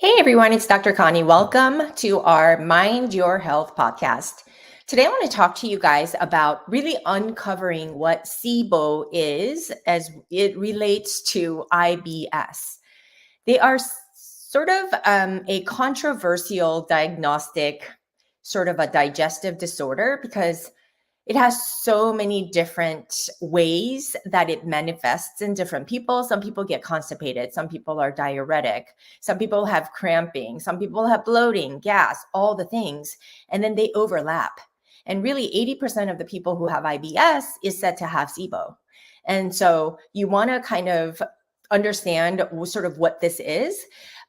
Hey everyone, it's Dr. Connie. Welcome to our Mind Your Health podcast. Today I want to talk to you guys about really uncovering what SIBO is as it relates to IBS. They are sort of a controversial diagnostic, sort of a digestive disorder because it has so many different ways that it manifests in different people. Some people get constipated. Some people are diuretic. Some people have cramping. Some people have bloating, gas, all the things. And then they overlap. And really 80% of the people who have IBS is said to have SIBO. And so you want to kind of understand sort of what this is.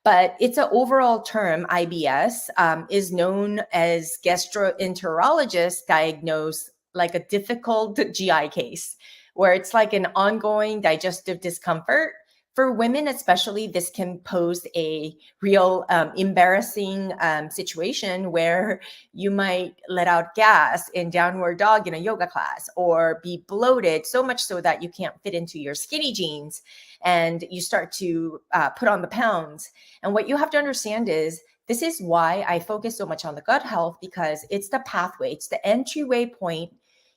But it's an overall term. IBS is known as gastroenterologist diagnosed like a difficult GI case, where it's like an ongoing digestive discomfort. For women, especially, this can pose a real embarrassing situation where you might let out gas in downward dog in a yoga class, or be bloated so much so that you can't fit into your skinny jeans and you start to put on the pounds. And what you have to understand is this is why I focus so much on the gut health, because it's the pathway, it's the entryway point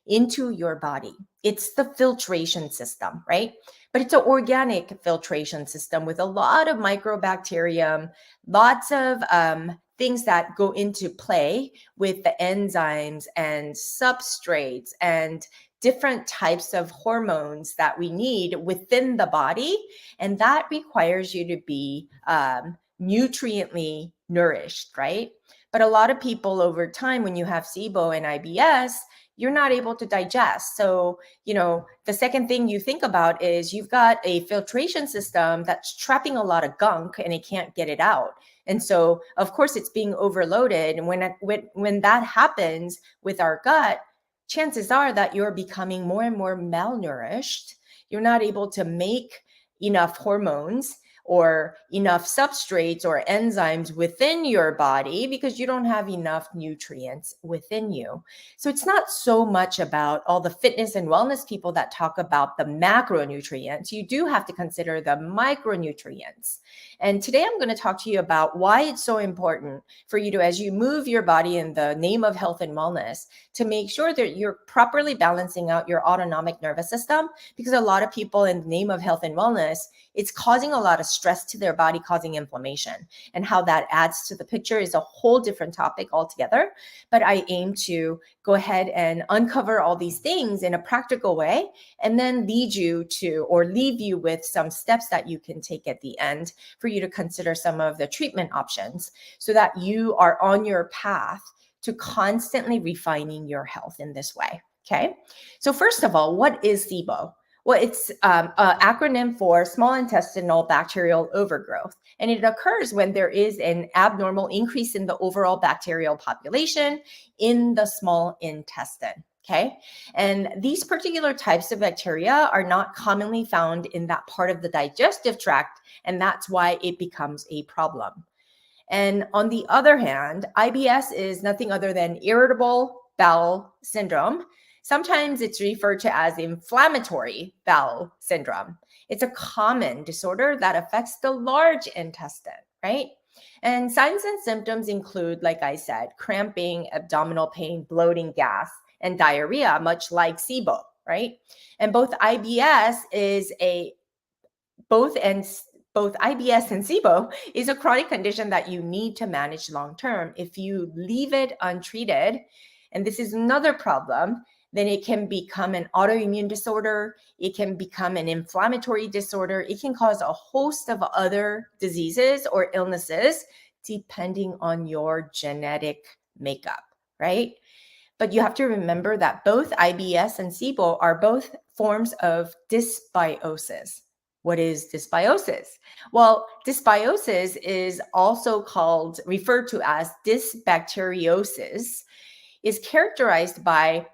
into your body. It's the filtration system, right? But it's an organic filtration system with a lot of microbacterium, lots of things that go into play with the enzymes and substrates and different types of hormones that we need within the body. And that requires you to be nutriently nourished, right? But a lot of people over time, when you have SIBO and IBS, you're not able to digest. So, the second thing you think about is you've got a filtration system that's trapping a lot of gunk and it can't get it out. And so, of course, it's being overloaded. And when that happens with our gut, chances are that you're becoming more and more malnourished. You're not able to make enough hormones or enough substrates or enzymes within your body because you don't have enough nutrients within you. So it's not so much about all the fitness and wellness people that talk about the macronutrients. You do have to consider the micronutrients. And today I'm going to talk to you about why it's so important for you to, as you move your body in the name of health and wellness, to make sure that you're properly balancing out your autonomic nervous system, because a lot of people in the name of health and wellness, it's causing a lot of stress to their body, causing inflammation. And how that adds to the picture is a whole different topic altogether. But I aim to go ahead and uncover all these things in a practical way, and then leave you with some steps that you can take at the end for you to consider some of the treatment options so that you are on your path to constantly refining your health in this way. Okay. So first of all, what is SIBO? Well, it's an acronym for small intestinal bacterial overgrowth. And it occurs when there is an abnormal increase in the overall bacterial population in the small intestine. Okay. And these particular types of bacteria are not commonly found in that part of the digestive tract. And that's why it becomes a problem. And on the other hand, IBS is nothing other than irritable bowel syndrome. Sometimes it's referred to as inflammatory bowel syndrome. It's a common disorder that affects the large intestine, right? And signs and symptoms include, like I said, cramping, abdominal pain, bloating, gas, and diarrhea, much like SIBO, right? And both IBS and SIBO is a chronic condition that you need to manage long term. If you leave it untreated, and this is another problem, then it can become an autoimmune disorder. It can become an inflammatory disorder. It can cause a host of other diseases or illnesses depending on your genetic makeup, right? But you have to remember that both IBS and SIBO are both forms of dysbiosis. What is dysbiosis? Well, dysbiosis is also referred to as dysbacteriosis, is characterized by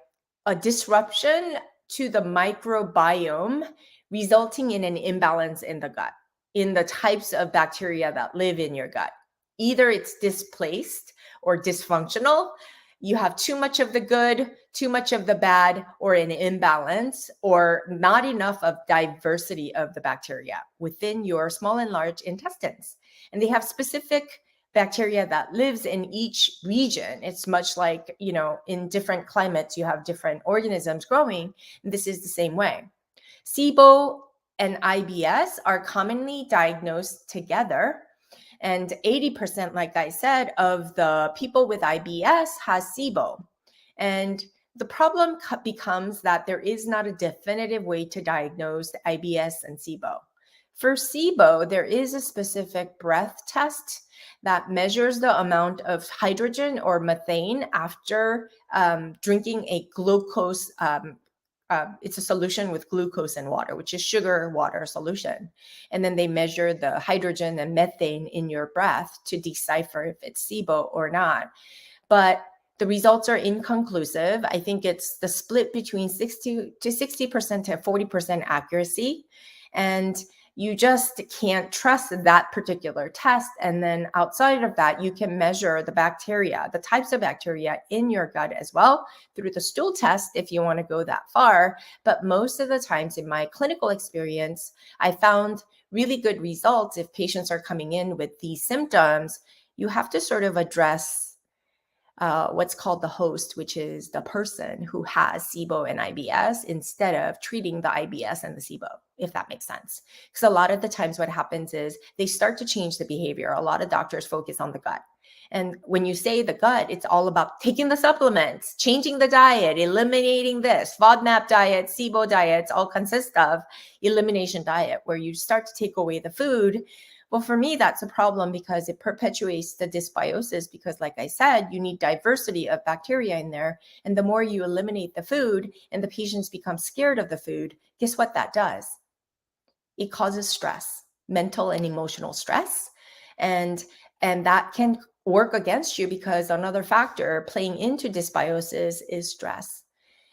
a disruption to the microbiome, resulting in an imbalance in the gut, in the types of bacteria that live in your gut. Either it's displaced or dysfunctional. You have too much of the good, too much of the bad or an imbalance or not enough of diversity of the bacteria within your small and large intestines. And they have specific bacteria that lives in each region. It's much like, in different climates, you have different organisms growing. And this is the same way. SIBO and IBS are commonly diagnosed together. And 80%, like I said, of the people with IBS has SIBO. And the problem becomes that there is not a definitive way to diagnose IBS and SIBO. For SIBO, there is a specific breath test that measures the amount of hydrogen or methane after drinking a glucose. It's a solution with glucose and water, which is sugar water solution. And then they measure the hydrogen and methane in your breath to decipher if it's SIBO or not. But the results are inconclusive. I think it's the split between 60% to 40% accuracy. And you just can't trust that particular test. And then outside of that, you can measure the bacteria, the types of bacteria in your gut as well through the stool test if you want to go that far. But most of the times in my clinical experience, I found really good results if patients are coming in with these symptoms. You have to sort of address what's called the host, which is the person who has SIBO and IBS, instead of treating the IBS and the SIBO, if that makes sense. Because a lot of the times what happens is they start to change the behavior. A lot of doctors focus on the gut. And when you say the gut, it's all about taking the supplements, changing the diet, eliminating this. FODMAP diet, SIBO diets all consist of elimination diet, where you start to take away the food. Well, for me, that's a problem because it perpetuates the dysbiosis because, like I said, you need diversity of bacteria in there. And the more you eliminate the food and the patients become scared of the food, guess what that does? It causes stress, mental and emotional stress. And that can work against you because another factor playing into dysbiosis is stress.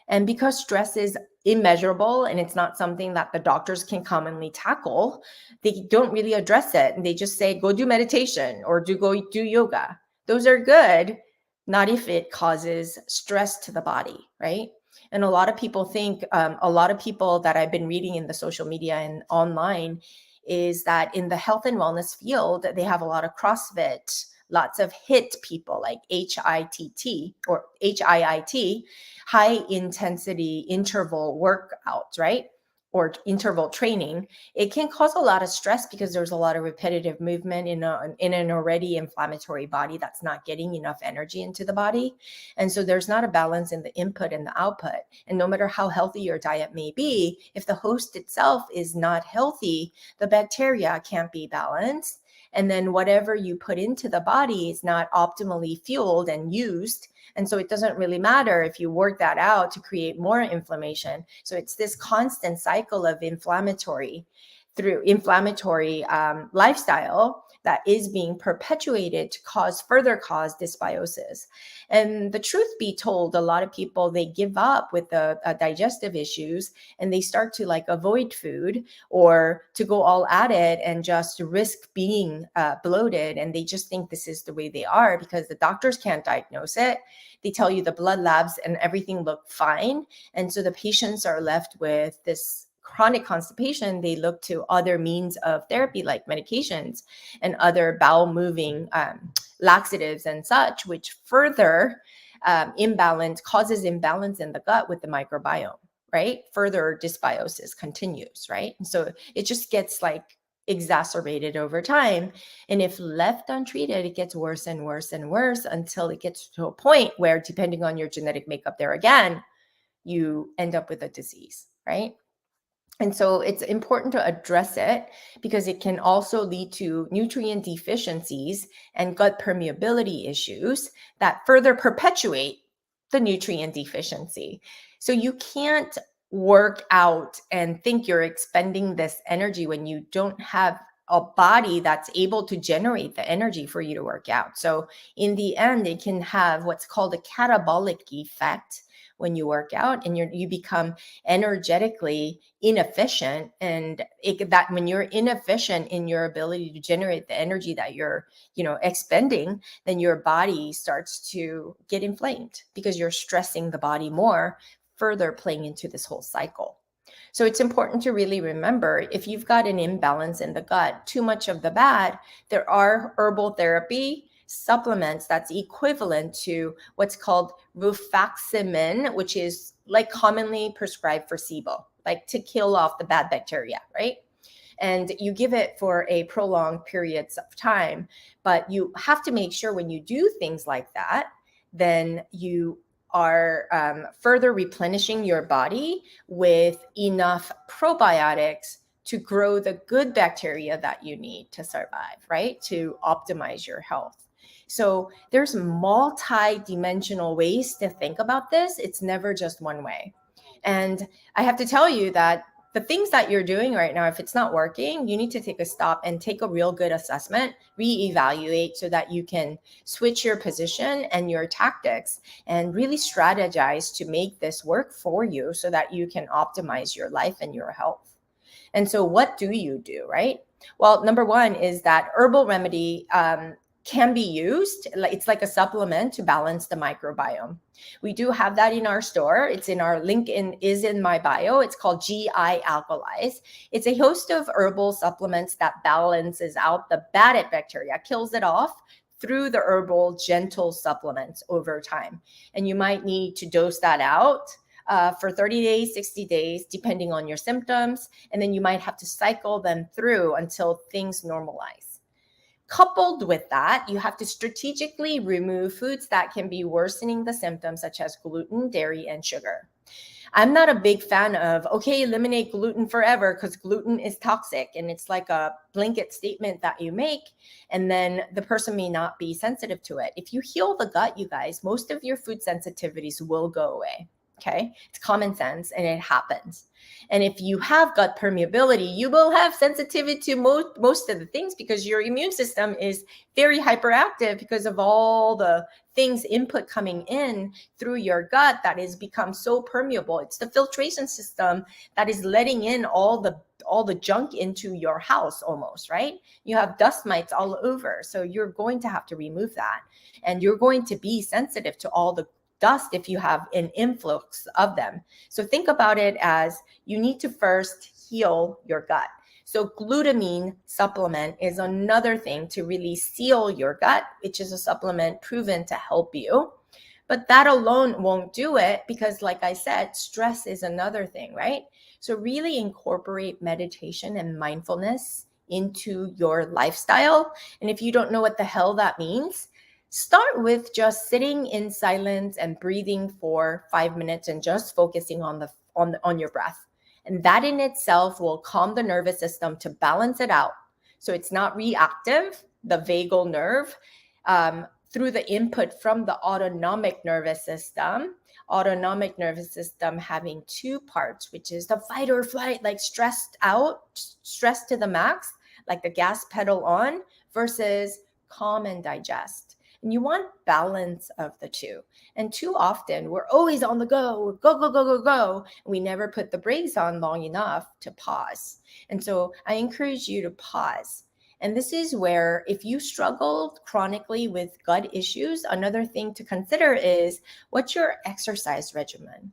And because stress is immeasurable and it's not something that the doctors can commonly tackle, they don't really address it. And they just say, go do meditation or go do yoga. Those are good, not if it causes stress to the body, right? And a lot of people think, a lot of people that I've been reading in the social media and online is that in the health and wellness field, they have a lot of CrossFit, lots of HIIT people like HIIT or HIIT, high intensity interval workouts, right? Or interval training. It can cause a lot of stress because there's a lot of repetitive movement in an already inflammatory body that's not getting enough energy into the body. And so there's not a balance in the input and the output. And no matter how healthy your diet may be, if the host itself is not healthy, the bacteria can't be balanced. And then whatever you put into the body is not optimally fueled and used. And so it doesn't really matter if you work that out to create more inflammation. So it's this constant cycle of inflammatory lifestyle that is being perpetuated to cause dysbiosis. And the truth be told, a lot of people, they give up with the digestive issues and they start to avoid food or to go all at it and just risk being bloated. And they just think this is the way they are because the doctors can't diagnose it. They tell you the blood labs and everything look fine. And so the patients are left with this chronic constipation. They look to other means of therapy like medications and other bowel moving laxatives and such, which further causes imbalance in the gut with the microbiome, right? Further dysbiosis continues, right? And so it just gets exacerbated over time. And if left untreated, it gets worse and worse and worse until it gets to a point where, depending on your genetic makeup there again, you end up with a disease, right? And so it's important to address it because it can also lead to nutrient deficiencies and gut permeability issues that further perpetuate the nutrient deficiency. So you can't work out and think you're expending this energy when you don't have a body that's able to generate the energy for you to work out. So in the end, it can have what's called a catabolic effect, when you work out, and you become energetically inefficient. And that when you're inefficient in your ability to generate the energy that you're, expending, then your body starts to get inflamed because you're stressing the body more, further playing into this whole cycle. So it's important to really remember, if you've got an imbalance in the gut, too much of the bad, there are herbal therapy supplements that's equivalent to what's called rifaximin, which is like commonly prescribed for SIBO, like to kill off the bad bacteria, right? And you give it for a prolonged periods of time, but you have to make sure when you do things like that, then you are further replenishing your body with enough probiotics to grow the good bacteria that you need to survive, right? To optimize your health. So there's multi-dimensional ways to think about this. It's never just one way. And I have to tell you that the things that you're doing right now, if it's not working, you need to take a stop and take a real good assessment, reevaluate so that you can switch your position and your tactics and really strategize to make this work for you so that you can optimize your life and your health. And so what do you do, right? Well, number one is that herbal remedy can be used. It's like a supplement to balance the microbiome. We do have that in our store. It's in our link is in my bio. It's called GI Alkalize. It's a host of herbal supplements that balances out the bad bacteria, kills it off through the herbal gentle supplements over time. And you might need to dose that out for 30 days, 60 days, depending on your symptoms. And then you might have to cycle them through until things normalize. Coupled with that, you have to strategically remove foods that can be worsening the symptoms, such as gluten, dairy, and sugar. I'm not a big fan of, eliminate gluten forever because gluten is toxic. And it's like a blanket statement that you make, and then the person may not be sensitive to it. If you heal the gut, you guys, most of your food sensitivities will go away. Okay. It's common sense and it happens. And if you have gut permeability, you will have sensitivity to most of the things because your immune system is very hyperactive because of all the things input coming in through your gut that has become so permeable. It's the filtration system that is letting in all the junk into your house almost, right? You have dust mites all over. So you're going to have to remove that. And you're going to be sensitive to all the dust if you have an influx of them. So think about it as you need to first heal your gut. So glutamine supplement is another thing to really seal your gut, which is a supplement proven to help you. But that alone won't do it because, like I said, stress is another thing, right? So really incorporate meditation and mindfulness into your lifestyle. And if you don't know what the hell that means, start with just sitting in silence and breathing for 5 minutes and just focusing on your breath. And that in itself will calm the nervous system to balance it out. So it's not reactive, the vagal nerve, through the input from the autonomic nervous system. Autonomic nervous system having two parts, which is the fight or flight, like stressed out, stressed to the max, like the gas pedal on, versus calm and digest. And you want balance of the two. And too often we're always on the go, go, go, go, go, go. And we never put the brakes on long enough to pause. And so I encourage you to pause. And this is where if you struggle chronically with gut issues, another thing to consider is what's your exercise regimen?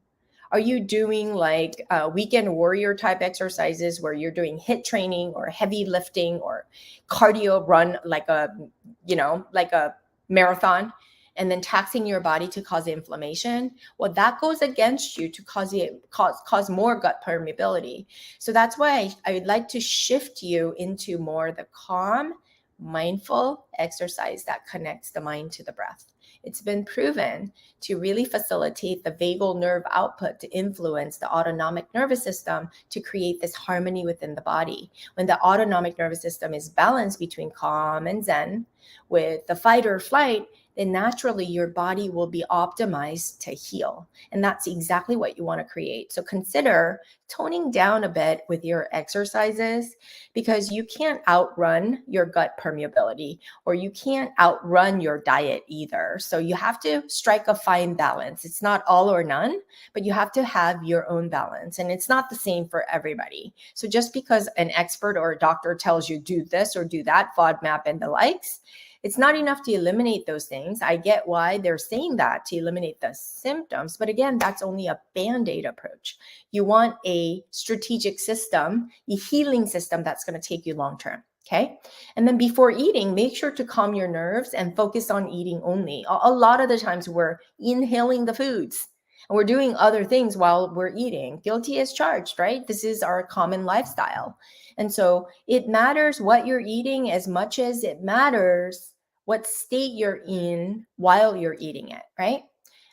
Are you doing like weekend warrior type exercises where you're doing HIIT training or heavy lifting or cardio run like a marathon and then taxing your body to cause inflammation? Well, that goes against you to cause more gut permeability. So that's why I would like to shift you into more the calm, mindful exercise that connects the mind to the breath. It's been proven to really facilitate the vagal nerve output to influence the autonomic nervous system to create this harmony within the body. When the autonomic nervous system is balanced between calm and zen with the fight or flight, then naturally your body will be optimized to heal. And that's exactly what you want to create. So consider toning down a bit with your exercises, because you can't outrun your gut permeability, or you can't outrun your diet either. So you have to strike a fine balance. It's not all or none, but you have to have your own balance. And it's not the same for everybody. So just because an expert or a doctor tells you do this or do that, FODMAP and the likes, it's not enough to eliminate those things. I get why they're saying that, to eliminate the symptoms. But again, that's only a Band-Aid approach. You want a strategic system, a healing system that's going to take you long term. Okay. And then before eating, make sure to calm your nerves and focus on eating only. A lot of the times we're inhaling the foods and we're doing other things while we're eating. Guilty as charged, right? This is our common lifestyle. And so it matters what you're eating as much as it matters what state you're in while you're eating it, right?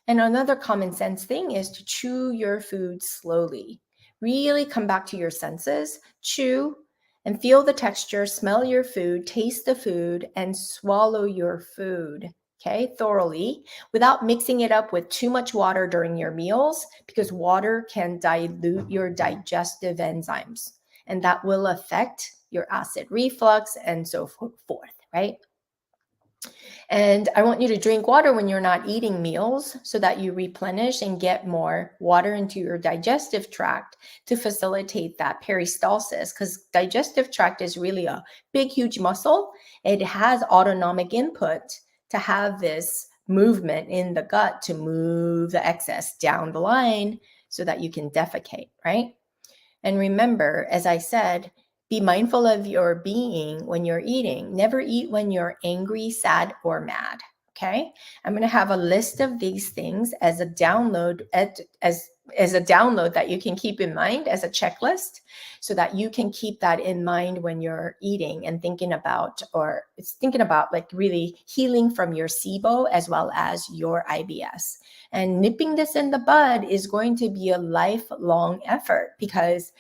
And another common sense thing is to chew your food slowly. Really come back to your senses, chew and feel the texture, smell your food, taste the food, and swallow your food, okay, thoroughly, without mixing it up with too much water during your meals, because water can dilute your digestive enzymes, and that will affect your acid reflux and so forth, right? And I want you to drink water when you're not eating meals so that you replenish and get more water into your digestive tract to facilitate that peristalsis, because digestive tract is really a big, huge muscle. It has autonomic input to have this movement in the gut to move the excess down the line so that you can defecate, right? And remember, as I said, be mindful of your being when you're eating. Never eat when you're angry, sad, or mad. Okay. I'm going to have a list of these things as a download, as a download that you can keep in mind as a checklist, so that you can keep that in mind when you're eating and thinking about like really healing from your SIBO as well as your IBS. And nipping this in the bud is going to be a lifelong effort, because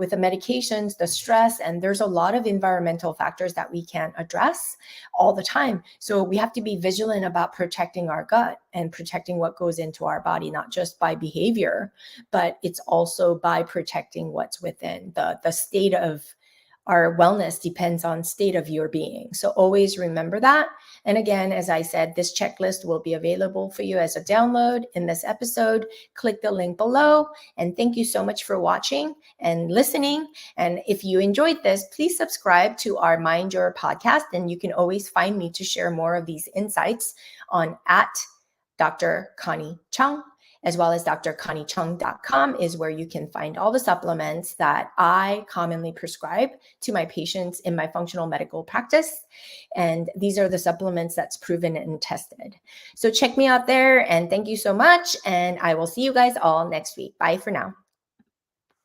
with the medications, the stress, and there's a lot of environmental factors that we can't address all the time. So we have to be vigilant about protecting our gut and protecting what goes into our body, not just by behavior, but it's also by protecting what's within. The state of our wellness depends on state of your being. So always remember that. And again, as I said, this checklist will be available for you as a download in this episode. Click the link below. And thank you so much for watching and listening. And if you enjoyed this, please subscribe to our Mind Your podcast. And you can always find me to share more of these insights on @Dr. Connie Chung, as well as drconniechung.com is where you can find all the supplements that I commonly prescribe to my patients in my functional medical practice. And these are the supplements that's proven and tested. So check me out there, and thank you so much. And I will see you guys all next week. Bye for now.